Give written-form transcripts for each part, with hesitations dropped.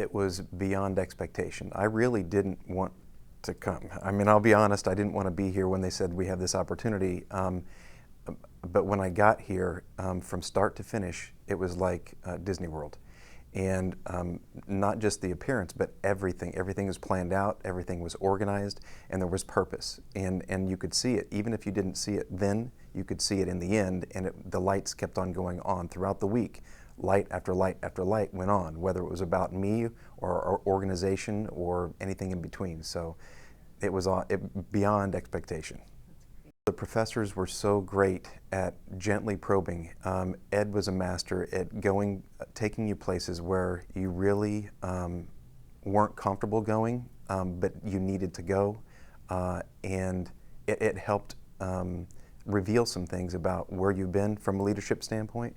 It was beyond expectation. I really didn't want to come. I mean, I'll be honest, I didn't want to be here when they said we have this opportunity. But when I got here, from start to finish, it was like Disney World. And not just the appearance, but everything. Everything was planned out, everything was organized, and there was purpose. And you could see it. Even if you didn't see it then, you could see it in the end, and the lights kept on going on throughout the week. Light after light after light went on, whether it was about me or our organization or anything in between. So it was beyond expectation. The professors were so great at gently probing. Ed was a master at taking you places where you really weren't comfortable going, but you needed to go. And it helped reveal some things about where you've been from a leadership standpoint,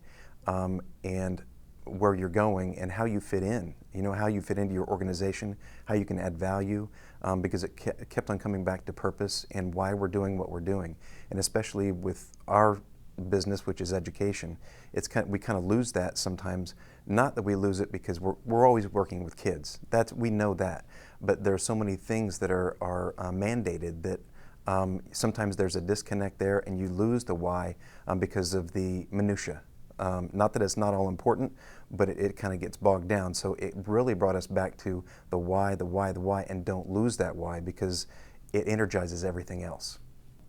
and where you're going and how you fit in. You know, how you fit into your organization, how you can add value, because it kept on coming back to purpose and why we're doing what we're doing. And especially with our business, which is education, we kind of lose that sometimes. Not that we lose it because we're always working with kids. We know that. But there are so many things that are mandated that sometimes there's a disconnect there, and you lose the why because of the minutia. Not that it's not all important, but it kind of gets bogged down. So it really brought us back to the why, the why, the why, and don't lose that why, because it energizes everything else.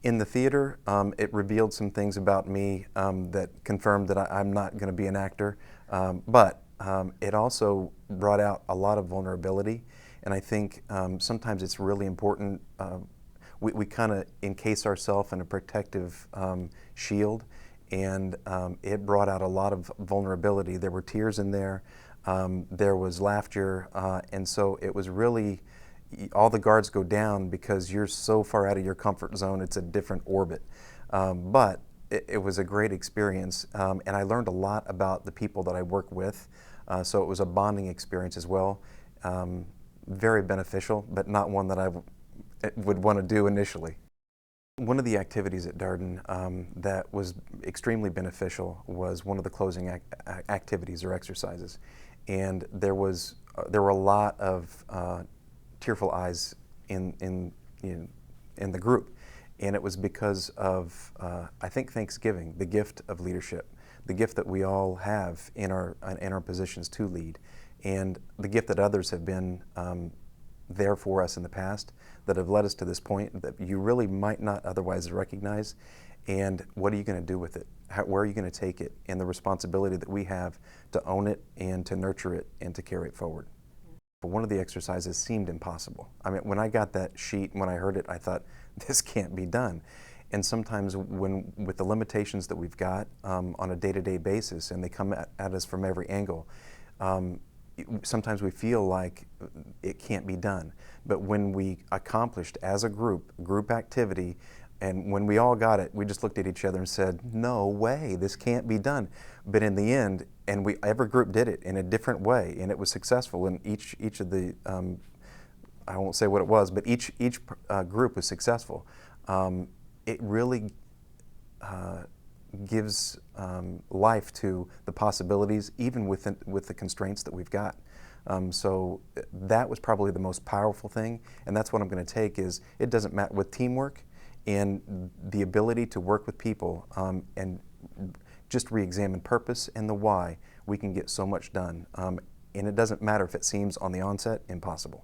In the theater, it revealed some things about me that confirmed that I'm not going to be an actor, but it also brought out a lot of vulnerability, and I think sometimes it's really important. We kind of encase ourselves in a protective shield, and it brought out a lot of vulnerability. There were tears in there, there was laughter, and so it was really, all the guards go down because you're so far out of your comfort zone. It's a different orbit. But it was a great experience, and I learned a lot about the people that I work with, so it was a bonding experience as well. Very beneficial, but not one that I would want to do initially. One of the activities at Darden that was extremely beneficial was one of the closing activities or exercises, and there were a lot of tearful eyes in the group, and it was because of I think Thanksgiving, the gift of leadership, the gift that we all have in our positions to lead, and the gift that others have been there for us in the past that have led us to this point that you really might not otherwise recognize. And what are you going to do with it? Where are you going to take it? And the responsibility that we have to own it and to nurture it and to carry it forward. But one of the exercises seemed impossible. I mean, when I got that sheet, when I heard it, I thought, this can't be done. And sometimes with the limitations that we've got on a day-to-day basis, and they come at us from every angle, sometimes we feel like it can't be done. But when we accomplished as a group activity, and when we all got it, we just looked at each other and said, no way, this can't be done. But in the end, every group did it in a different way, and it was successful. And each of the, I won't say what it was, but each group was successful. It really gives life to the possibilities, even with the constraints that we've got. So that was probably the most powerful thing, and that's what I'm going to take. Is it doesn't matter with teamwork and the ability to work with people and just re-examine purpose and the why. We can get so much done, and it doesn't matter if it seems on the onset impossible.